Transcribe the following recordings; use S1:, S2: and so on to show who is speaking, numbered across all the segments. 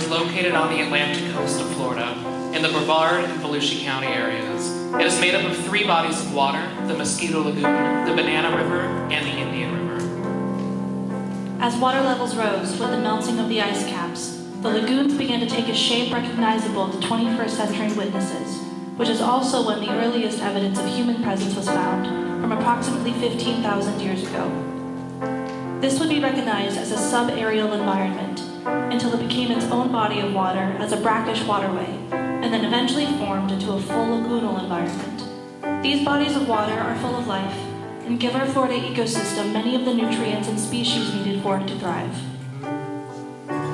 S1: Located on the Atlantic coast of Florida, in the Brevard and Volusia County areas. It is made up of 3 bodies of water: the Mosquito Lagoon, the Banana River, and the Indian River.
S2: As water levels rose with the melting of the ice caps, the lagoons began to take a shape recognizable to 21st century witnesses, which is also when the earliest evidence of human presence was found, from approximately 15,000 years ago. This would be recognized as a subaerial environment, until it became its own body of water as a brackish waterway, and then eventually formed into a full lagoonal environment. These bodies of water are full of life, and give our Florida ecosystem many of the nutrients and species needed for it to thrive.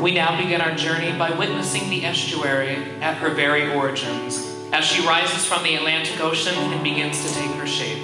S1: We now begin our journey by witnessing the estuary at her very origins, as she rises from the Atlantic Ocean and begins to take her shape.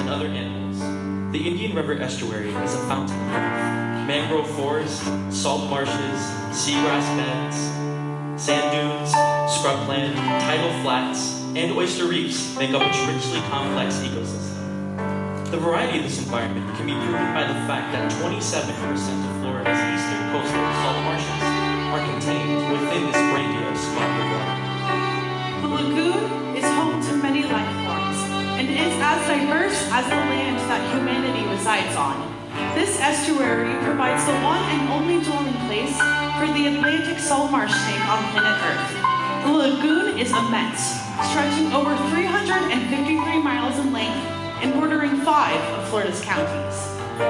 S3: and other animals. The Indian River estuary is a fountain of life. Mangrove forests, salt marshes, seagrass beds, sand dunes, scrubland, tidal flats, and oyster reefs make up its richly complex ecosystem. The variety of this environment can be proven by the fact that 27% of Florida's eastern coastal salt marshes are contained within this grandiose body of water.
S4: The lagoon is home to many life forms and is as diverse as the land that humanity resides on. This estuary provides the one and only dwelling place for the Atlantic salt marsh snake on planet Earth. The lagoon is immense, stretching over 353 miles in length and bordering 5 of Florida's counties.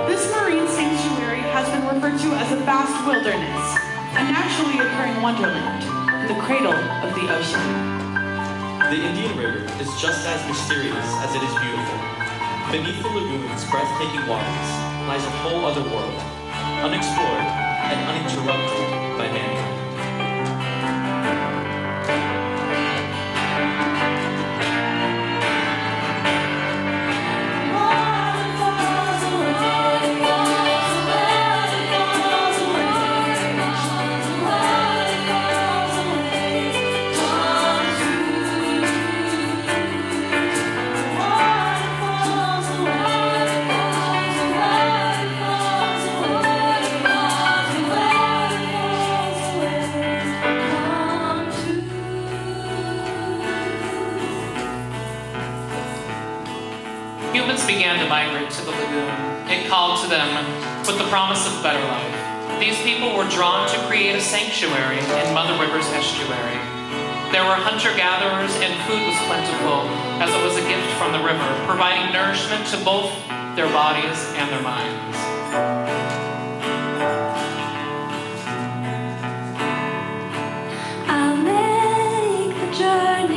S4: This marine sanctuary has been referred to as a vast wilderness, a naturally occurring wonderland, the cradle of the ocean.
S3: The Indian River is just as mysterious as it is beautiful. Beneath the lagoon's breathtaking waters lies a whole other world, unexplored and uninterrupted by mankind.
S1: Began to migrate to the lagoon. It called to them with the promise of a better life. These people were drawn to create a sanctuary in Mother River's estuary. There were hunter-gatherers and food was plentiful as it was a gift from the river, providing nourishment to both their bodies and their minds.
S5: I'll make the journey.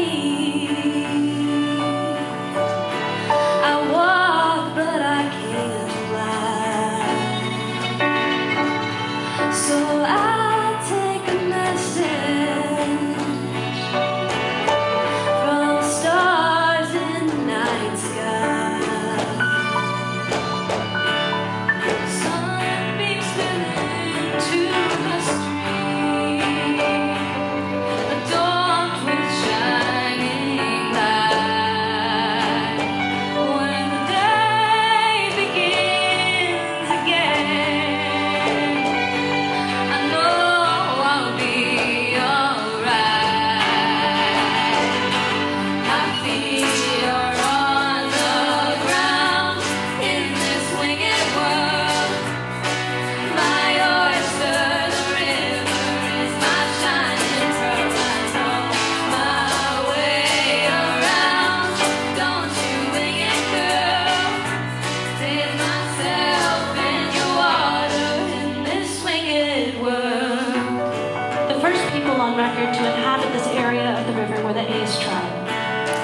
S5: So I'll take a message from stars in the night sky. Sunbeams spilling to the street, adorned with shining light. When the day begins again,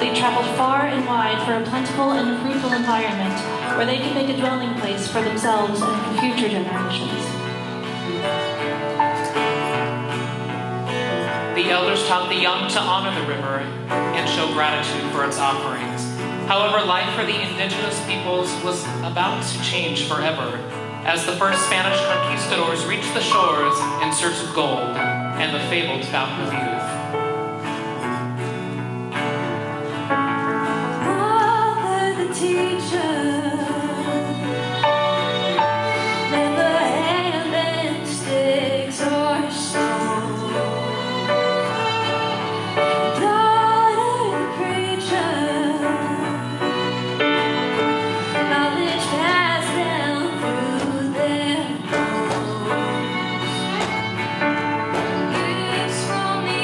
S2: They traveled far and wide for a plentiful and fruitful environment where they could make a dwelling place for themselves and for future generations.
S1: The elders taught the young to honor the river and show gratitude for its offerings. However, life for the indigenous peoples was about to change forever as the first Spanish conquistadors reached the shores in search of gold and the fabled fountain of youth.
S5: Teacher, never hand in sticks or stones. Daughter the preacher, knowledge passed down through their bones. Gifts from the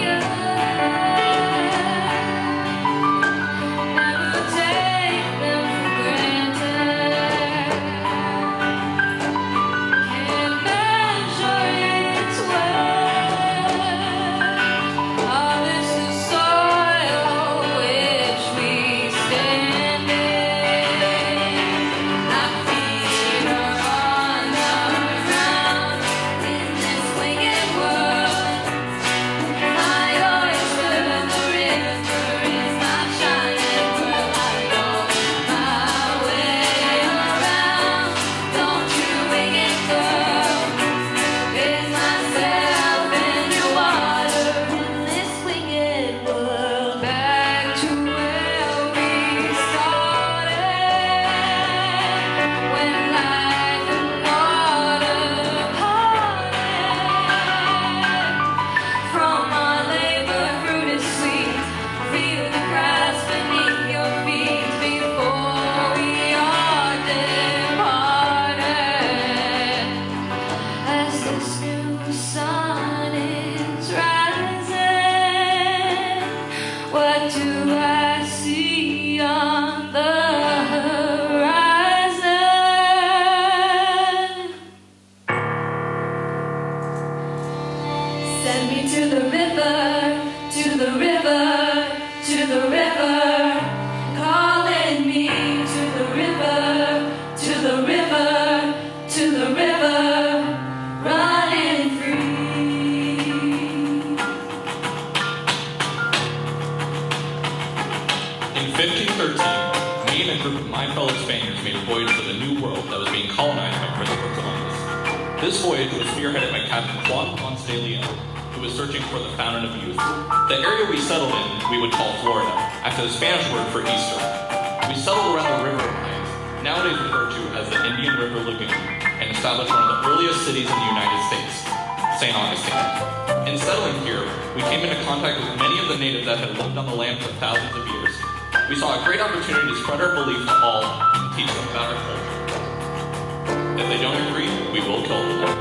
S6: fellow Spaniards made a voyage to the New World that was being colonized by Christopher Columbus. This voyage was spearheaded by Captain Juan Ponce de Leon, who was searching for the fountain of youth. The area we settled in, we would call Florida, after the Spanish word for Easter. We settled around the river lines, nowadays referred to as the Indian River Lagoon, and established one of the earliest cities in the United States, St. Augustine. In settling here, we came into contact with many of the natives that had lived on the land for thousands of years. We saw a great opportunity to spread our belief to all and teach them about our culture. If they don't agree, we will kill them.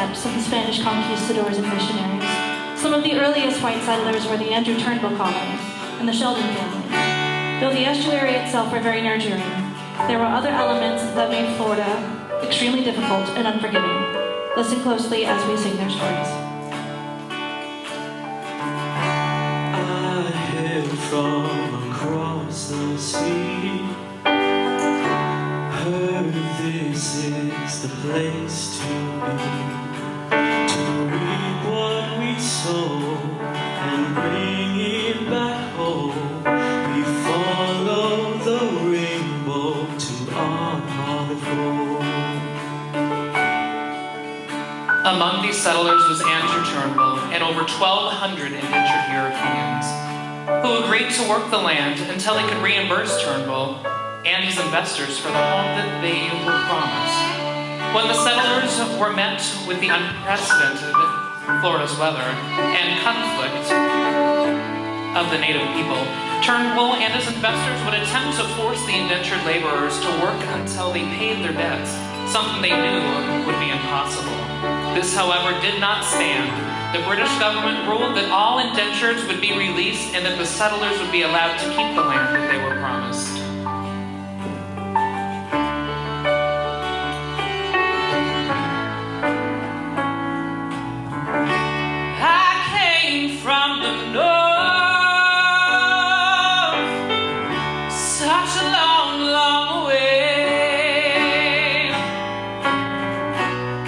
S2: Of the Spanish conquistadors and missionaries. Some of the earliest white settlers were the Andrew Turnbull colony and the Sheldon family. Though the estuary itself were very nurturing, there were other elements that made Florida extremely difficult and unforgiving. Listen closely as we sing their stories.
S3: I hail from across the sea. Heard this is the place to be. Reap what we sow and bring it back home. We follow the rainbow to our pot of gold.
S1: Among these settlers was Andrew Turnbull and over 1,200 indentured Europeans, who agreed to work the land until they could reimburse Turnbull and his investors for the home that they were promised. When the settlers were met with the unprecedented Florida's weather and conflict of the native people, Turnbull and his investors would attempt to force the indentured laborers to work until they paid their debts, something they knew would be impossible. This, however, did not stand. The British government ruled that all indentures would be released and that the settlers would be allowed to keep the land that they were promised. From the north, such a long, long way.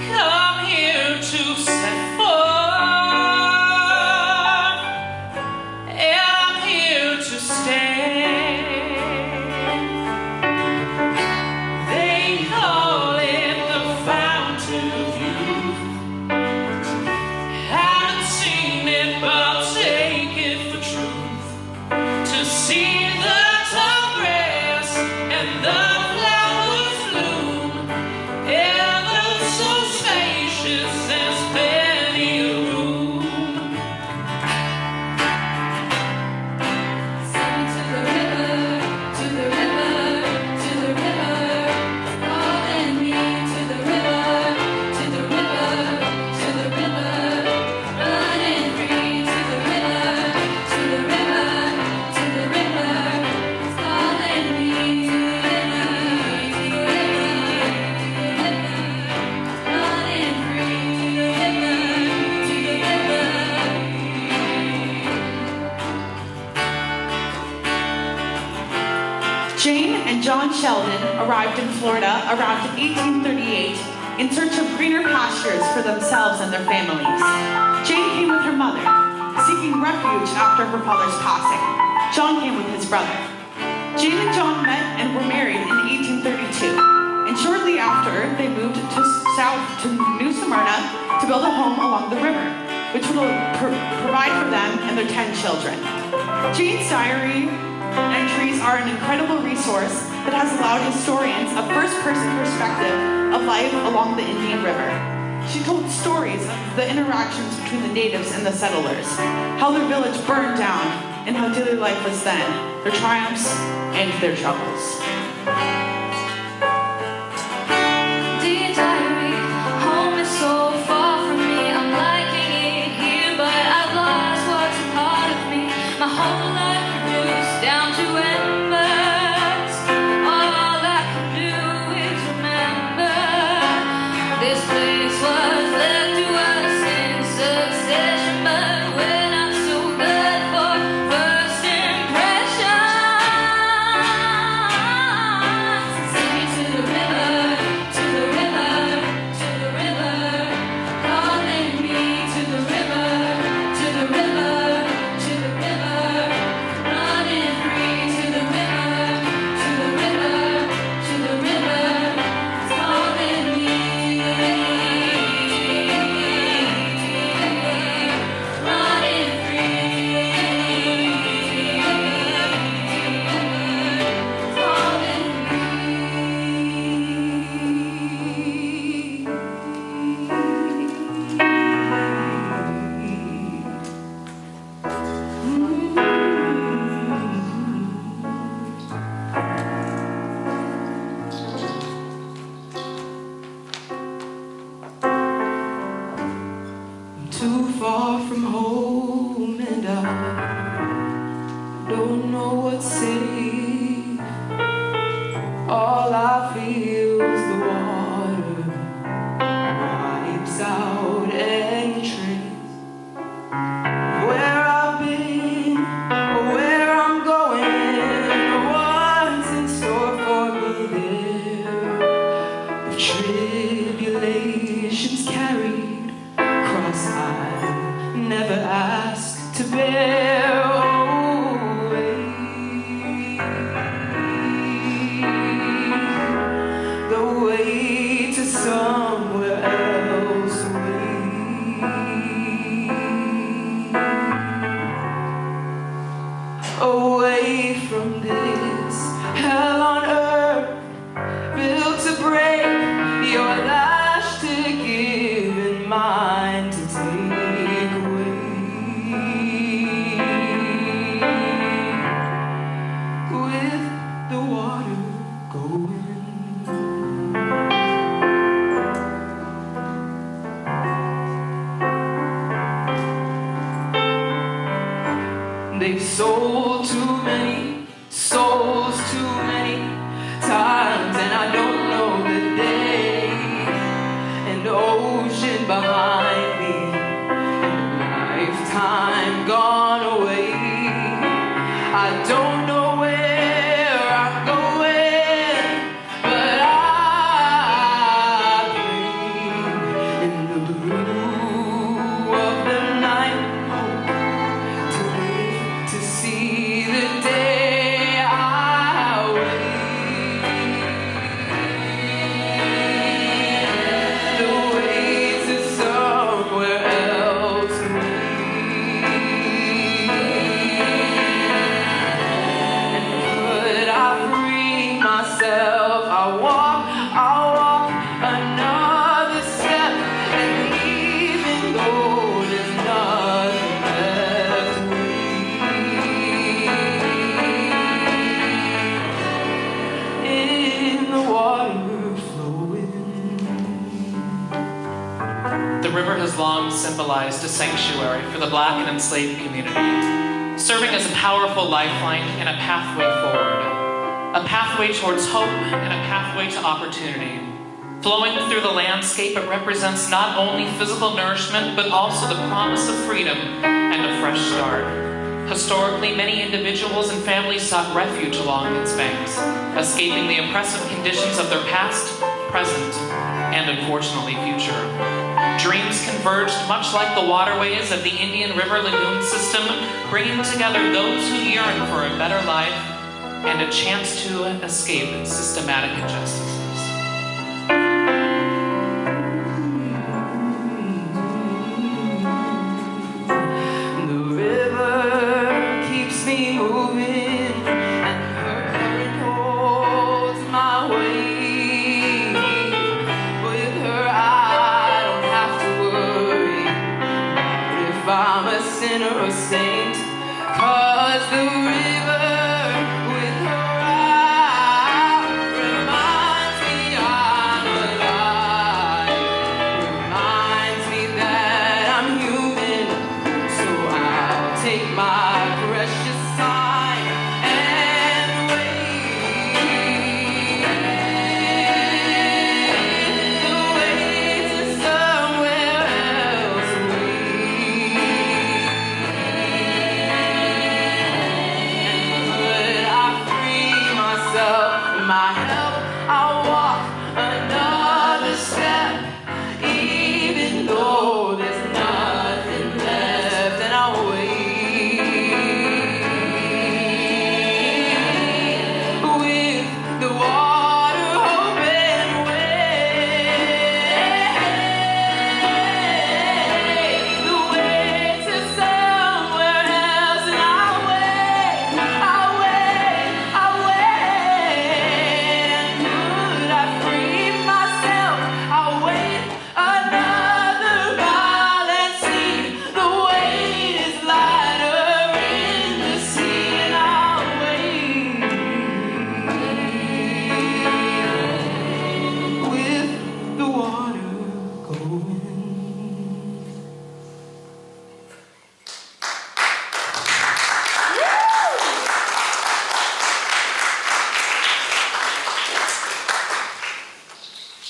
S1: Come here to set forth, and I'm here to stay.
S4: Jane and John Sheldon arrived in Florida around 1838 in search of greener pastures for themselves and their families. Jane came with her mother, seeking refuge after her father's passing. John came with his brother. Jane and John met and were married in 1832, and shortly after, they moved south to New Smyrna to build a home along the river, which will provide for them and their 10 children. Jane's diary entries are an incredible resource that has allowed historians a first-person perspective of life along the Indian River. She told stories of the interactions between the natives and the settlers, how their village burned down, and how daily life was then, their triumphs and their troubles.
S5: Dear diary, home is so far from me. I'm liking it here, but I've lost what's a part of me. My whole life reduced down to embers. All I can do is remember this place was left to us in succession, but we're not so good for first impressions. Send me to the river, to the river, to the river, calling me to the river, to the river, to the river, running free to the river, to the river, to the river, calling me, running
S7: Too far from home, and I don't know what's safe. All I feel is the water wipes out any trace where I've been or where I'm going, or what's in store for me there. The tribulations carried cross I never asked to bear. The way to somewhere else away from this hell on earth, built to break, your lash to give and mine to take away. With the water going, they've sold too many souls too many times, and I don't know the day. An ocean behind me, and a lifetime gone away. I don't know where I'm going, but I pray in the blue of the night, hope to live to see the day I wait. The way to somewhere else and could I free myself? I'll walk another step, and even though there's nothing left in the water flowing.
S1: The river has long symbolized a sanctuary for the Black and enslaved community, serving as a powerful lifeline and a pathway forward, a pathway towards hope and a pathway to opportunity. Flowing through the landscape, it represents not only physical nourishment, but also the promise of freedom and a fresh start. Historically, many individuals and families sought refuge along its banks, escaping the oppressive conditions of their past, present, and unfortunately future. Dreams converged much like the waterways of the Indian River Lagoon system, bringing together those who yearn for a better life and a chance to escape systematic injustices.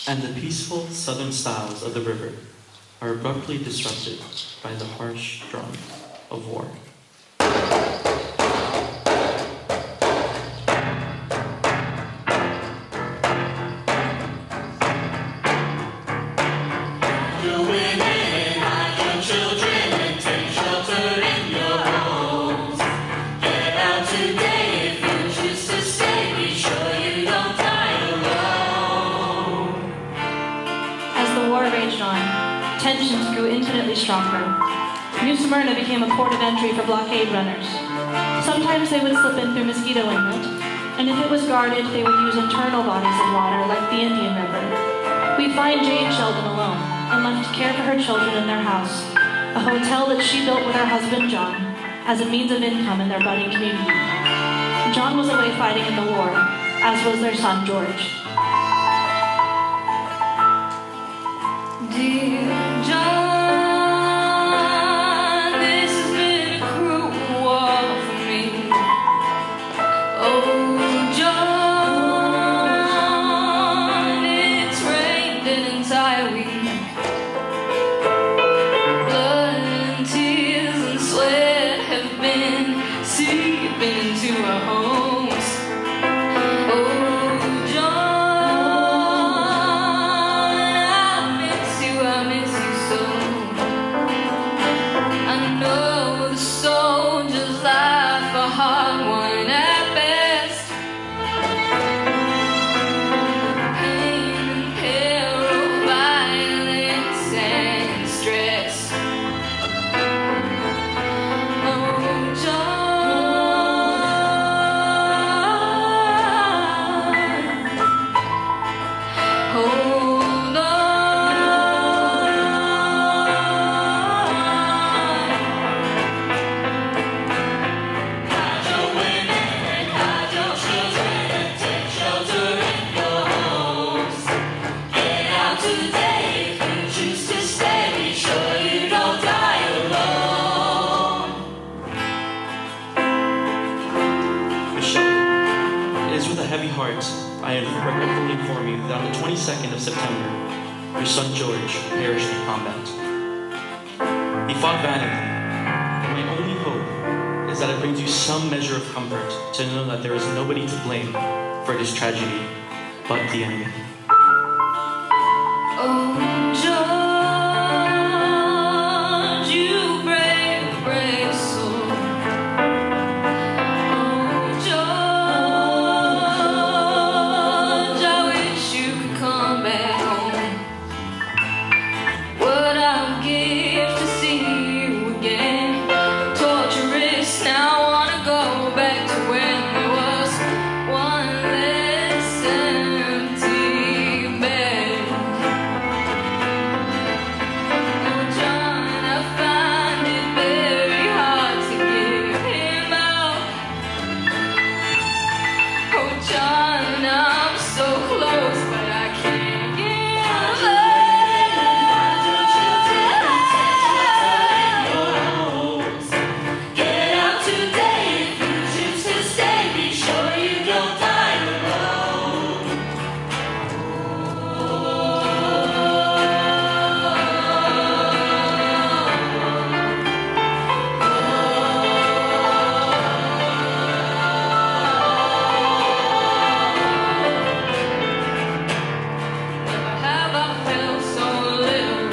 S3: And the peaceful southern styles of the river are abruptly disrupted by the harsh drum of war.
S2: Tensions grew infinitely stronger. New Smyrna became a port of entry for blockade runners. Sometimes they would slip in through Mosquito Inlet, and if it was guarded, they would use internal bodies of water like the Indian River. We find Jane Sheldon alone and left to care for her children in their house, a hotel that she built with her husband John as a means of income in their budding community. John was away fighting in the war, as was their son George.
S5: Dear John, this has been a cruel war for me. Oh, John, it's rained an entire week. Blood and tears and sweat have been seeping into our homes. Oh,
S3: I regretfully inform you that on the 22nd of September, your son George perished in combat. He fought valiantly, and my only hope is that it brings you some measure of comfort to know that there is nobody to blame for this tragedy but the enemy.
S5: Oh, George, you brave, brave soul. Oh, George, I wish you could come back home. What I would give to see you again. Torturous, now I wanna go back to when there was one less empty bed. Oh, John, I find it very hard to give him out. Oh, John, I'm so close, but I can't get away. Get out today if you choose to stay. Be sure you don't die alone. Never have I felt so little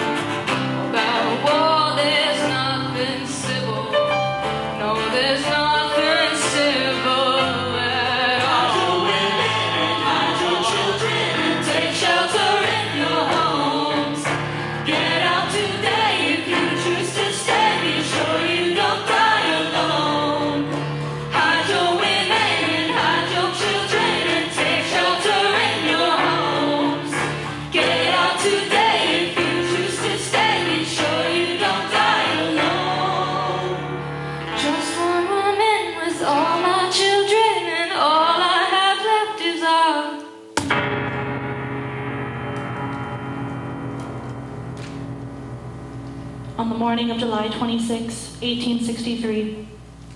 S5: about a war. There's nothing civil. No, there's nothing civil at all. Hide your women and hide your children and take shelter in your homes. Get out today if you choose to stay. Be sure you don't die alone. Hide your women and hide your children and take shelter in your homes. Get out today if you choose to stay. Be sure you don't die alone. Just one woman with all my children, and all I have left is our.
S2: On the morning of July 26, 1863,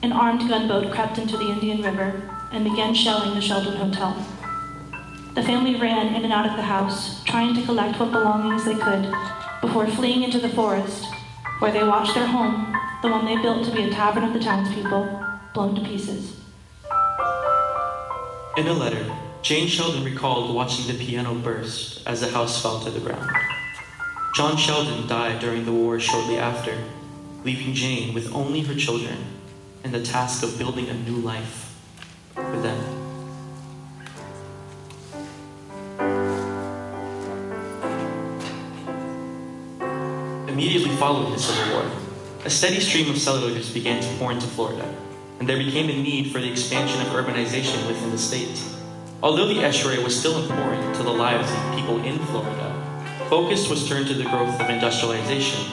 S2: an armed gunboat crept into the Indian River and began shelling the Sheldon Hotel. The family ran in and out of the house, trying to collect what belongings they could before fleeing into the forest, where they watched their home, the one they built to be a tavern of the townspeople, blown to pieces.
S3: In a letter, Jane Sheldon recalled watching the piano burst as the house fell to the ground. John Sheldon died during the war shortly after, leaving Jane with only her children and the task of building a new life for them. Immediately following the Civil War, a steady stream of settlers began to pour into Florida, and there became a need for the expansion of urbanization within the state. Although the estuary was still important to the lives of people in Florida, focus was turned to the growth of industrialization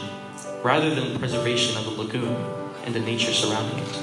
S3: rather than the preservation of the lagoon and the nature surrounding it.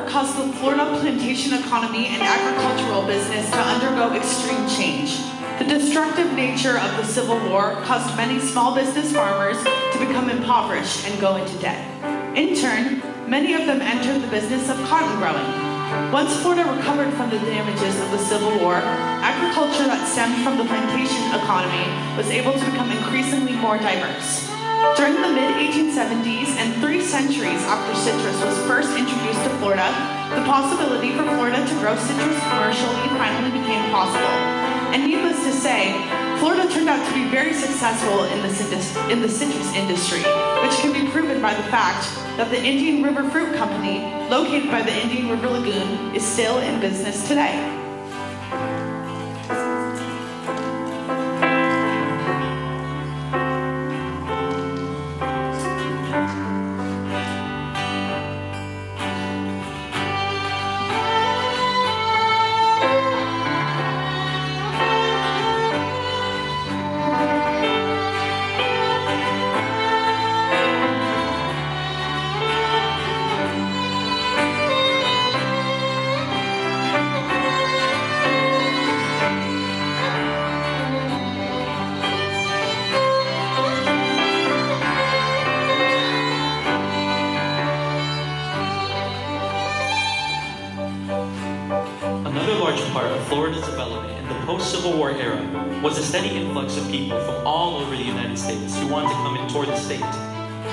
S4: caused the Florida plantation economy and agricultural business to undergo extreme change. The destructive nature of the Civil War caused many small business farmers to become impoverished and go into debt. In turn, many of them entered the business of cotton growing. Once Florida recovered from the damages of the Civil War, agriculture that stemmed from the plantation economy was able to become increasingly more diverse. During the mid-1870s and 3 centuries after citrus was first introduced to Florida, the possibility for Florida to grow citrus commercially finally became possible. And needless to say, Florida turned out to be very successful in the citrus industry, which can be proven by the fact that the Indian River Fruit Company, located by the Indian River Lagoon, is still in business today.
S3: Florida's development in the post-Civil War era was a steady influx of people from all over the United States who wanted to come and tour the state.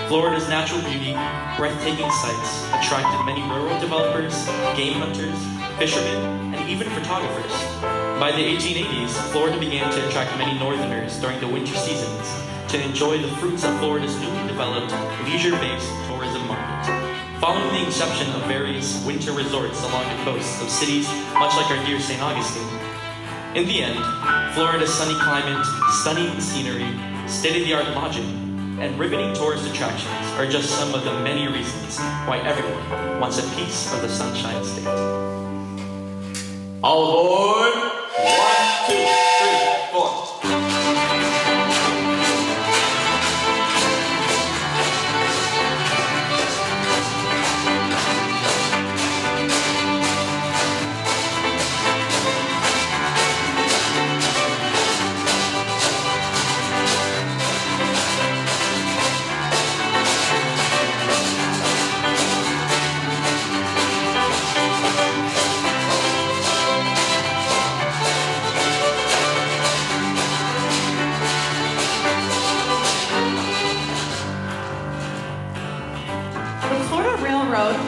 S3: Florida's natural beauty, breathtaking sights, attracted many railroad developers, game hunters, fishermen, and even photographers. By the 1880s, Florida began to attract many northerners during the winter seasons to enjoy the fruits of Florida's newly developed, leisure-based tourism market. Following the inception of various winter resorts along the coasts of cities much like our dear St. Augustine. In the end, Florida's sunny climate, stunning scenery, state-of-the-art lodging, and riveting tourist attractions are just some of the many reasons why everyone wants a piece of the Sunshine State.
S6: All aboard! 1, 2, 3, 4.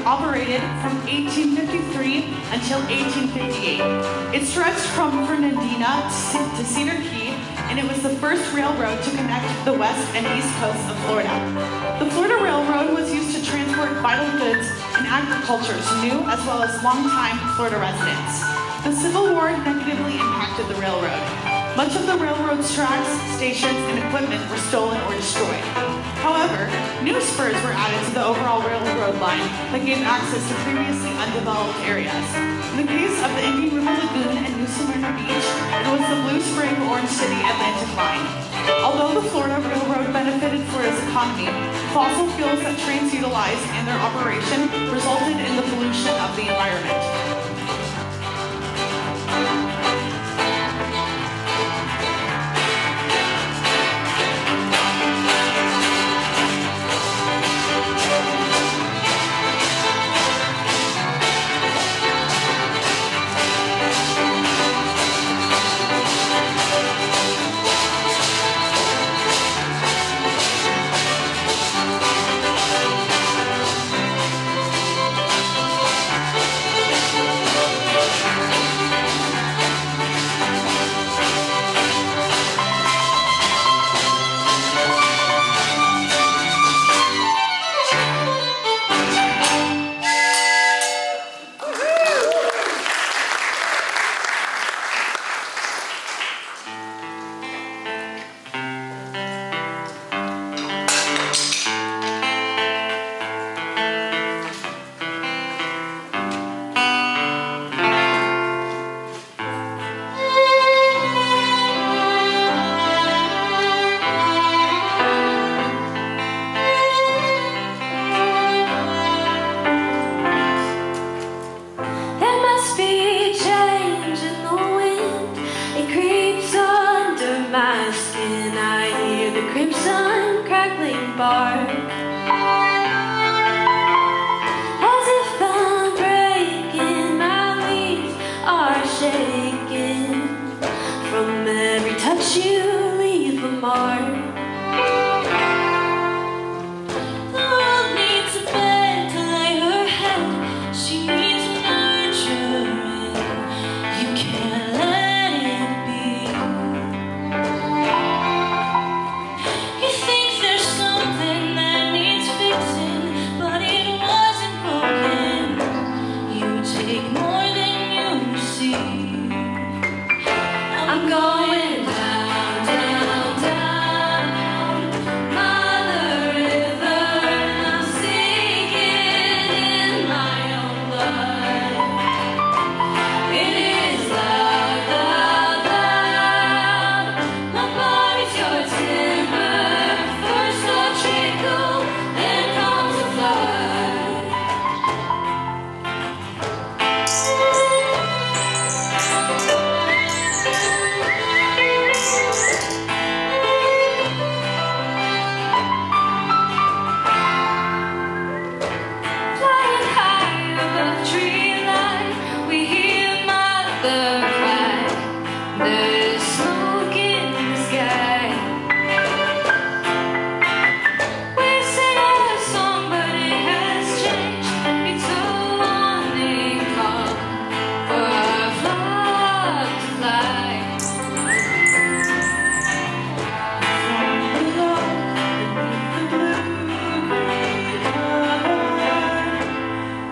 S4: Operated from 1853 until 1858. It stretched from Fernandina to Cedar Key, and it was the first railroad to connect the west and east coasts of Florida. The Florida Railroad was used to transport vital goods and agriculture to new as well as longtime Florida residents. The Civil War negatively impacted the railroad. Much of the railroad's tracks, stations, and equipment were stolen or destroyed. However, new spurs were added to the overall railroad line that gave access to previously undeveloped areas. In the case of the Indian River Lagoon and New Smyrna Beach, it was the Blue Spring Orange City Atlantic line. Although the Florida Railroad benefited Florida's economy, fossil fuels that trains utilized in their operation resulted in the pollution of the environment.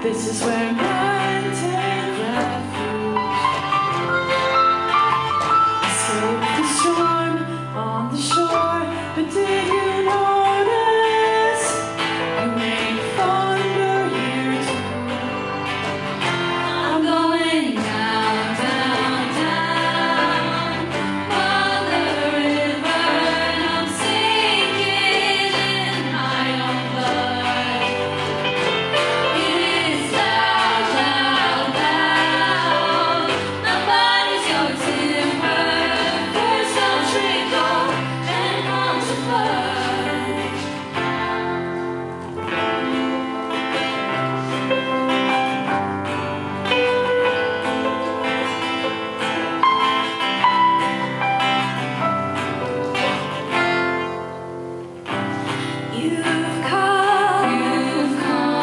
S4: This is where men take refuge. Escape the storm on the shore, but did you notice you made thunder here too?
S5: I'm going down, down, down on the river, and I'm sinking in my own blood. It is loud, loud, loud. Nobody's your timber. First I'll trickle, then comes the flood. You've come,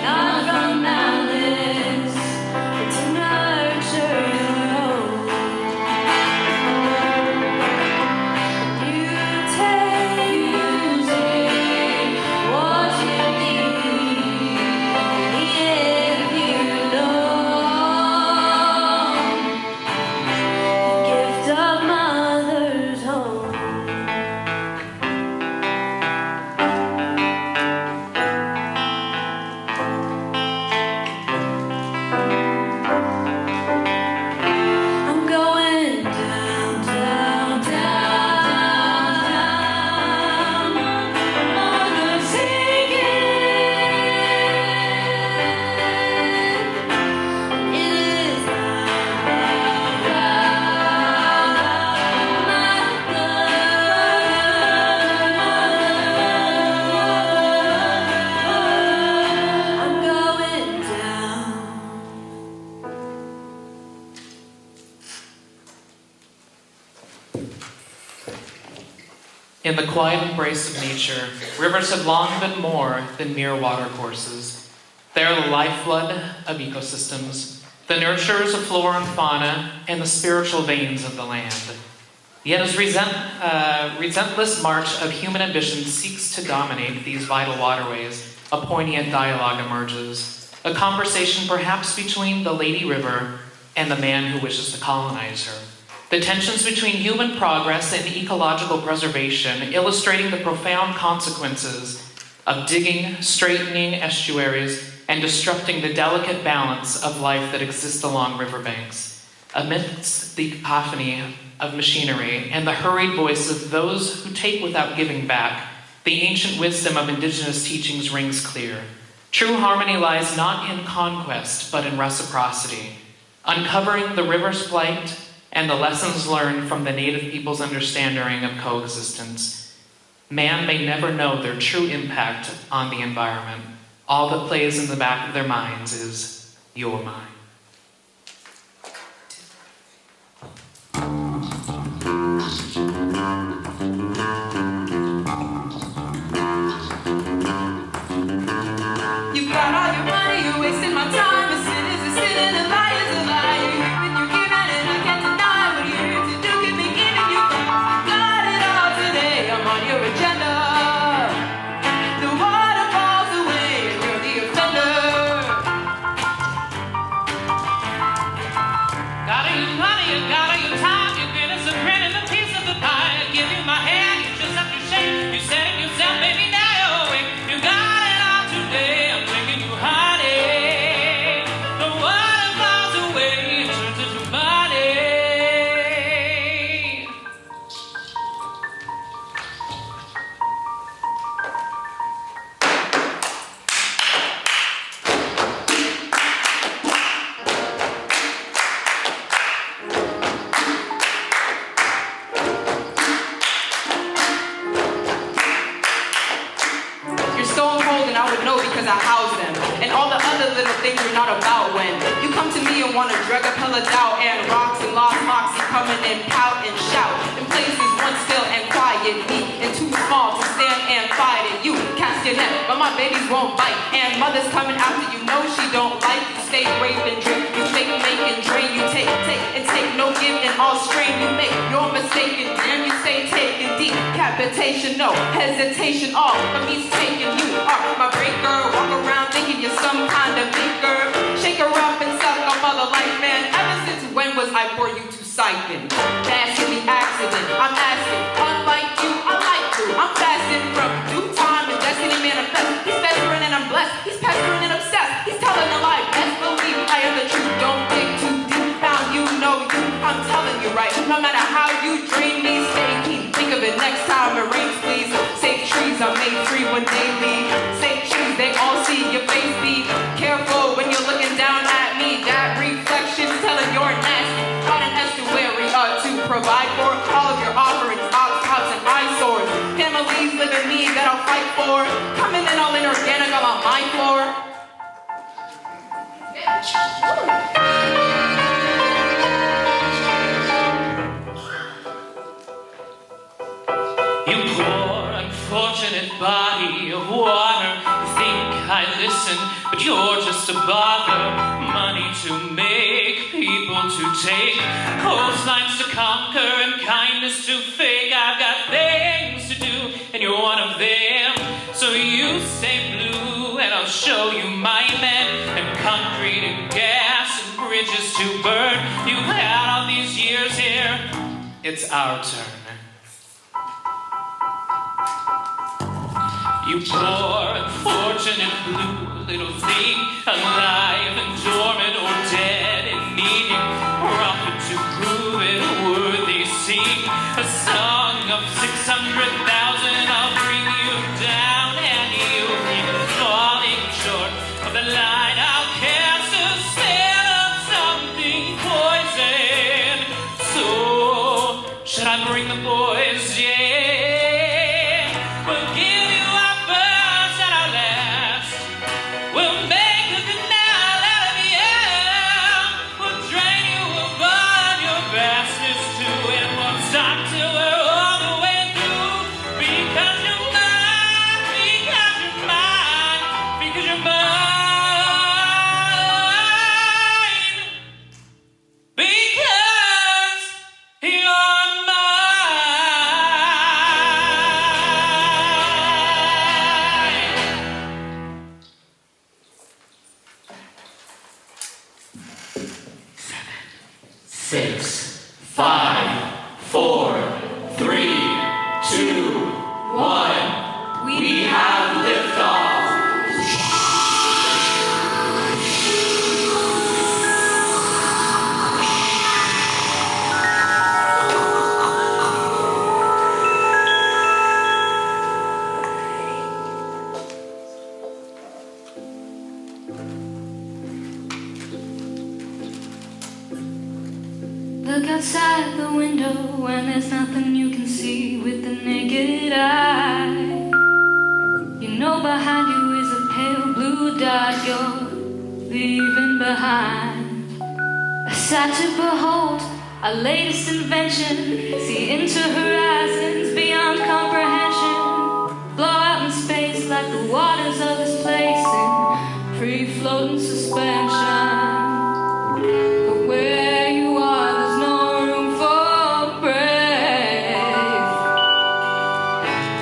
S5: not from malice, but to nurture your own. You take what you need, if you know the gift of mother's home. I'm going down, down, down, down on the sinking. It is loud, loud, my blood. I'm going down.
S1: In the quiet embrace of nature, rivers have long been more than mere watercourses. They are the lifeblood of ecosystems, the nurturers of flora and fauna, and the spiritual veins of the land. Yet as relentless march of human ambition seeks to dominate these vital waterways, a poignant dialogue emerges, a conversation perhaps between the Lady River and the man who wishes to colonize her. The tensions between human progress and ecological preservation, illustrating the profound consequences of digging, straightening estuaries, and disrupting the delicate balance of life that exists along riverbanks. Amidst the cacophony of machinery and the hurried voice of those who take without giving back, the ancient wisdom of indigenous teachings rings clear. True harmony lies not in conquest, but in reciprocity. Uncovering the river's plight and the lessons learned from the native people's understanding of coexistence. Man may never know their true impact on the environment. All that plays in the back of their minds is, you're mine.
S7: You got all your money, you're wasting my time. A sin is a sin and a lie is a lie. You hear when you give out and I can't deny what you're here to do. Keep me giving you got it all today. I'm on your agenda. The water falls away and you're the offender.
S1: Gotta use money, you gotta use time. You get us a grin and a piece of the pie. I give you my hand, you just have to shake. You said it yourself, baby, now you're awake. You got it all today. I'm taking you honey. The water falls away, it turns into money.
S7: You're stone cold and I would know because I house them. And all the other little things you're not about when you come to me and want to drug up hella doubt and rocks and lost moxie coming and pout and shout. In places one still and quiet, me and too small to stand and fight. And you cast your net, but my babies won't bite. And mother's coming after you know she don't like you. Stay rape and drink, you fake, make and drain. You take and take, no give and all strain. You make your mistake and damn you stay taking deep. Capitation, no hesitation, all of me's taking you are my great girl. Walk around thinking you're some kind of provide for you to siphon. That's in the accident. I'm asking, unlike you, I like to. I'm fasting from due time and destiny manifest. He's festering and I'm blessed. He's pestering and obsessed. He's telling a lie. Best believe I am the truth. Don't dig too deep. Found you, know you. I'm telling you right. No matter how you dream me, stay keen. Think of it next time it rains, please. Safe trees are made free when they leave. Safe trees, they all see your face. Be careful when you're looking down at me. That reflection's telling you're nasty. Got an estuary to provide for all of your offerings, tops and eyesores. Families live in me that I'll fight for. Coming in all inorganic, I'm on my floor.
S1: You poor, unfortunate body of water. You think I listen, but you're just a bother. Money to make, people to take, coastlines to conquer, and kindness to fake. I've got things to do, and you're one of them. So you stay blue, and I'll show you my men, and concrete and gas and bridges to burn. You've had all these years here, it's our turn. You poor, unfortunate blue little thing, alive and dormant or dead and needing profit to prove it worthy. Sing a song of 600,000. I'll bring you down and you keep falling short of the line. I'll cast a spell of something poison. So should I bring the boys? Yeah, we'll give. We'll make a canal out of you. We'll drain you of all your vastness too, and we'll stop till we're all the way through. Because you're mine, because you're mine, because you're mine, because you're mine. Six, 5, 4, 3, 2, 1. We have liftoff.
S5: Look outside the window when there's nothing you can see with the naked eye. You know behind you is a pale blue dot you're leaving behind. A sight to behold, our latest invention. See into horizons beyond comprehension. Blow out in space like the waters of this place in free-floating suspension. But where you are, there's no room for brave.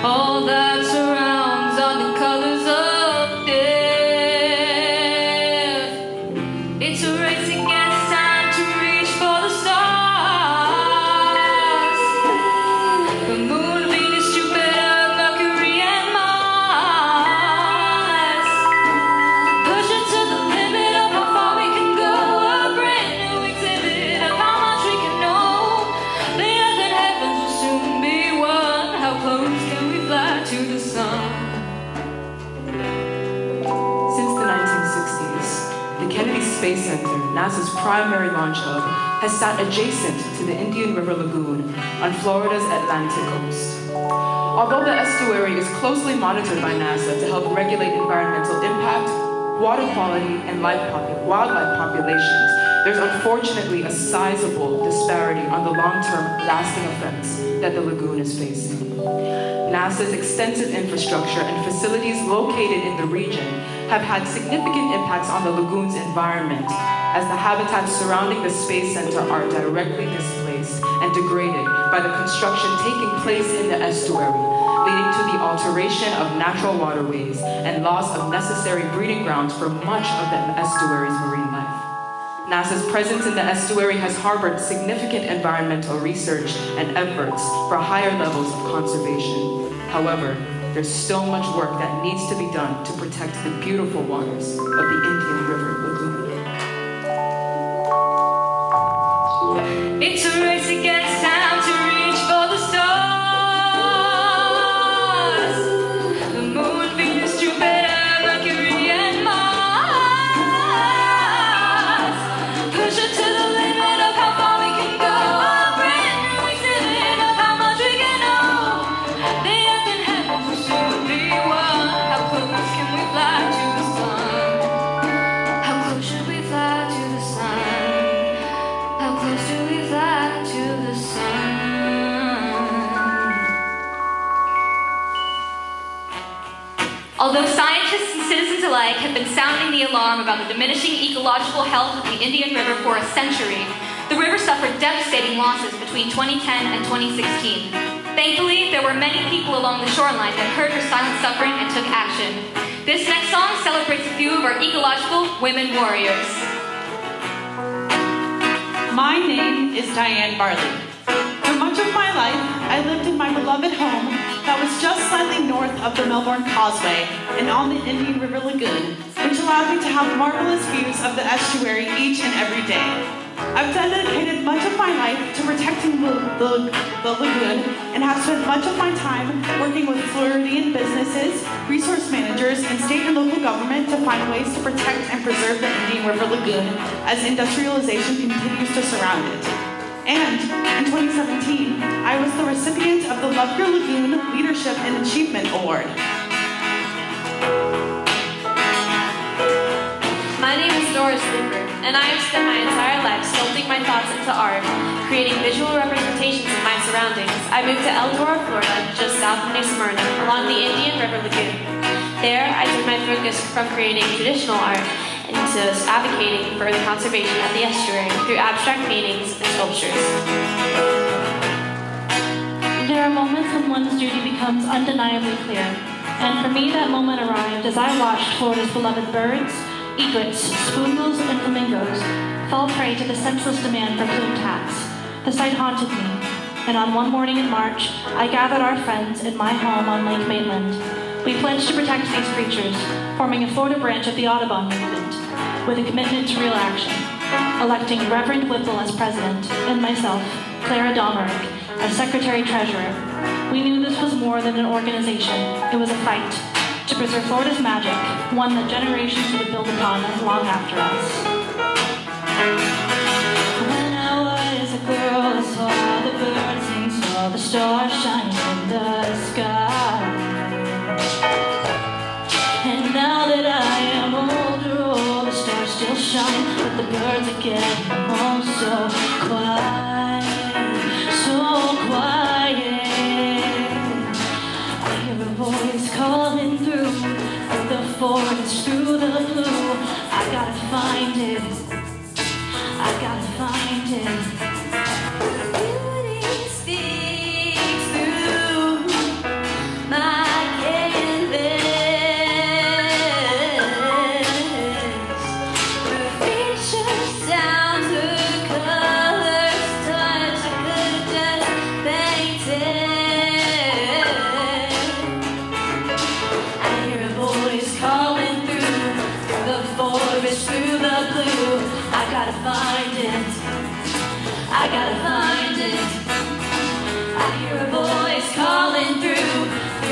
S5: All that surrounds are the colors of death. It's a race against time to reach for the stars. The moon, Venus, Jupiter, Mercury, and Mars. Push it to the limit of how far we can go. A brand new exhibit of how much we can know. The earth and heavens will soon be one. How close can we fly to the sun?
S7: Since the 1960s, the Kennedy Space Center, NASA's primary launch hub, has sat adjacent to the Indian River Lagoon on Florida's Atlantic coast. Although the estuary is closely monitored by NASA to help regulate environmental impact, water quality, and wildlife populations, there's unfortunately a sizable disparity on the long-term lasting effects that the lagoon is facing. NASA's extensive infrastructure and facilities located in the region have had significant impacts on the lagoon's environment, as the habitats surrounding the Space Center are directly displaced and degraded by the construction taking place in the estuary, leading to the alteration of natural waterways and loss of necessary breeding grounds for much of the estuary's marine life. NASA's presence in the estuary has harbored significant environmental research and efforts for higher levels of conservation. However, there's still much work that needs to be done to protect the beautiful waters of the Indian River Lagoon.
S5: It's a race against time to reach for the stars. The moon, Venus, Jupiter, Mercury, and Mars. Push it to the limit of how far we can go. A brand new exhibit of how much we can know. The earth and heaven will soon be one. How close can we fly to the sun? How close should we fly to the sun? How close do we fly to the sun? Although scientists and citizens alike have been sounding the alarm about the diminishing ecological health of the Indian River for a century, the river suffered devastating losses between 2010 and 2016. Thankfully, there were many people along the shoreline that heard her silent suffering and took action. This next song celebrates a few of our ecological women warriors.
S4: My name is Diane Barley. For much of my life, I lived in my beloved home that was just slightly north of the Melbourne Causeway and on the Indian River Lagoon, which allowed me to have marvelous views of the estuary each and every day. I've dedicated much of my life to protecting the lagoon and have spent much of my time working with Floridian businesses, resource managers, and state and local government to find ways to protect and preserve the Indian River Lagoon as industrialization continues to surround it. And in 2017, I was the recipient of the Love Your Lagoon Leadership and Achievement Award.
S8: My name is Doris Sleeper, and I have spent my entire life sculpting my thoughts into art, creating visual representations of my surroundings. I moved to Eldora, Florida, just south of New Smyrna, along the Indian River Lagoon. There, I turned my focus from creating traditional art into advocating for the conservation of the estuary through abstract paintings and sculptures.
S2: There are moments when one's duty becomes undeniably clear, and for me that moment arrived as I watched Florida's beloved birds, egrets, spoonbills, and flamingos fall prey to the senseless demand for plume tax. The sight haunted me, and on one morning in March, I gathered our friends in my home on Lake Mainland. We pledged to protect these creatures, forming a Florida branch of the Audubon movement, with a commitment to real action, electing Reverend Whipple as president, and myself, Clara Domerick, as secretary-treasurer. We knew this was more than an organization. It was a fight to preserve Florida's magic, one that generations would build upon long after us. When I was a girl, I saw the birds sing, saw the stars shining in the sky. And now that I am older, oh, the stars still shine, but the birds are getting home so quiet, so quiet. I hear a voice calling through the forest, through the blue. I gotta find it, I gotta find it.
S5: Beauty speaks through my canvas. Her features, sounds, her colors, touch, I could just paint it. I hear a voice calling through the forest, through the blue. I gotta find it, I gotta find it. I hear a voice calling through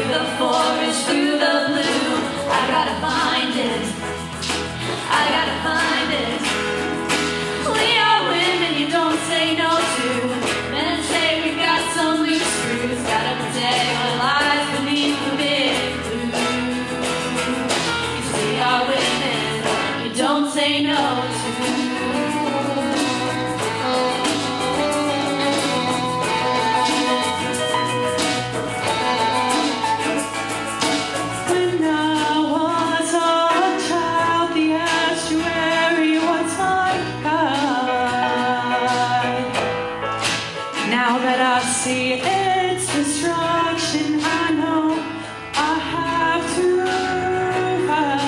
S5: the forest, through the blue. I gotta find it, I gotta find it. We are women you don't say no to. Men say we've got some loose screws. Gotta protect what lies beneath the big blue. We are women you don't say no to.
S4: When I was a child, the estuary was my guide. Now that I see its destruction, I know I have to fight.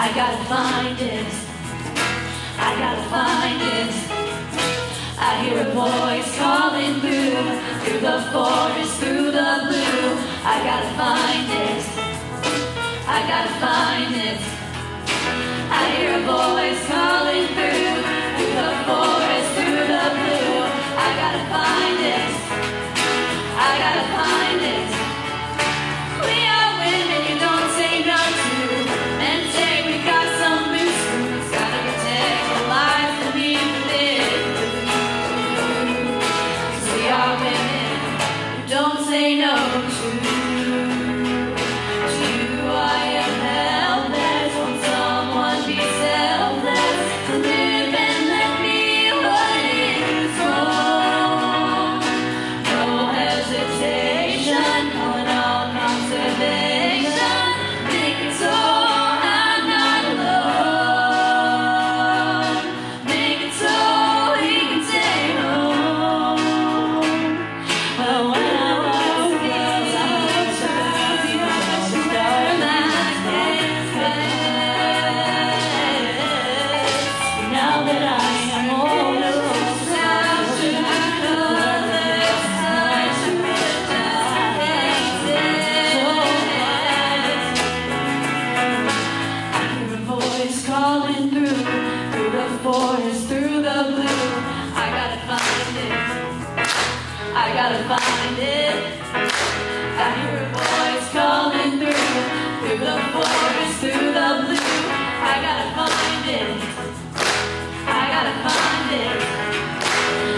S2: I gotta find it. I gotta find it. I hear a voice calling through the forest, through the blue. I gotta find it. I gotta find it. I hear a voice calling through the forest, through the blue. I gotta find it. I gotta find it. We are women you don't say no to, and say we got some loose screws. Gotta protect the lives beneath the blue. 'Cause we are women who don't say no to. I am helpless. Won't someone be selfless to live and let me what is wrong? No hesitation, calling all conservation. Make it so I'm not alone. Make it so we can stay home. Well, when I was a girl, I was crazy, but I was dark. Now that I am older, I hear a voice calling through the forest, through the blue. I gotta find it. I gotta find it. I hear a voice calling through the forest, through the blue. I gotta find it. I gotta find it.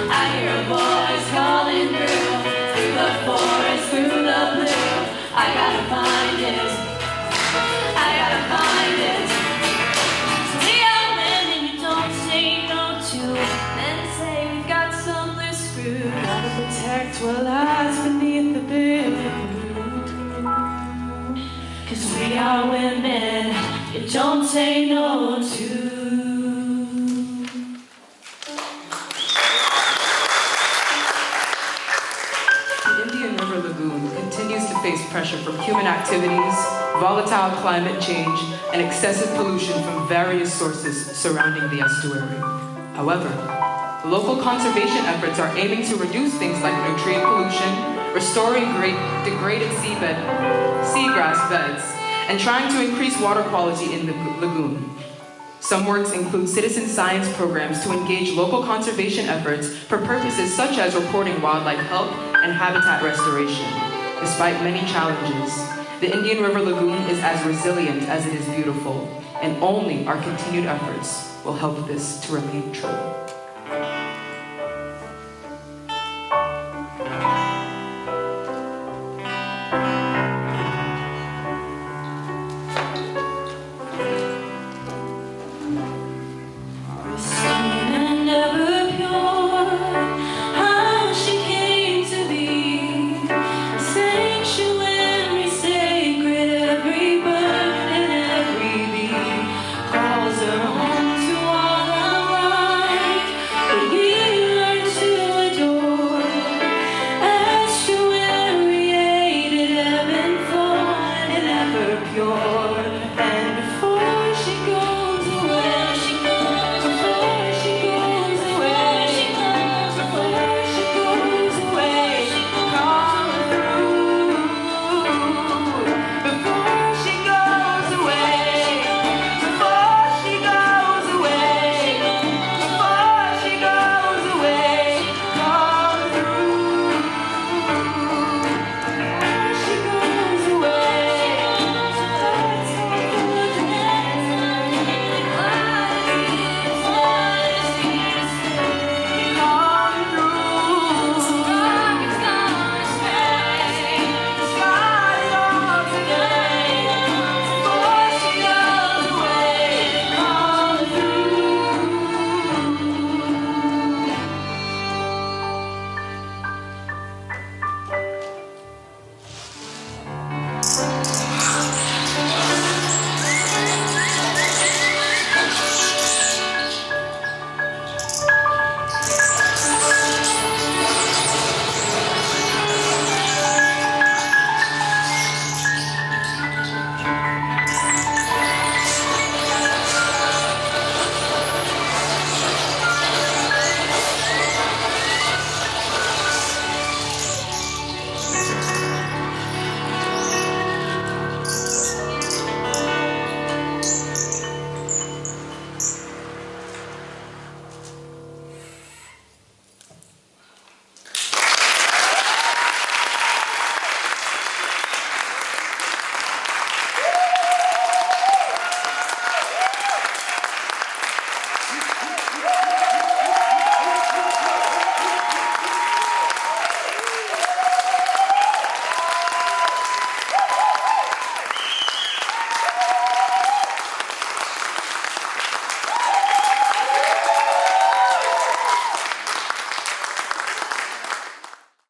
S2: I hear a voice calling through the forest, through the blue. I gotta find it. I gotta find it. We are women you don't say no to, men say we've got some loose screws. Gotta protect what lies beneath the blue. 'Cause we are women you don't say no to.
S7: The Indian River Lagoon continues to face pressure from human activities, volatile climate change, and excessive pollution from various sources surrounding the estuary. However, local conservation efforts are aiming to reduce things like nutrient pollution, restoring degraded seagrass beds, and trying to increase water quality in the lagoon. Some works include citizen science programs to engage local conservation efforts for purposes such as reporting wildlife health and habitat restoration. Despite many challenges, the Indian River Lagoon is as resilient as it is beautiful, and only our continued efforts will help this to remain true.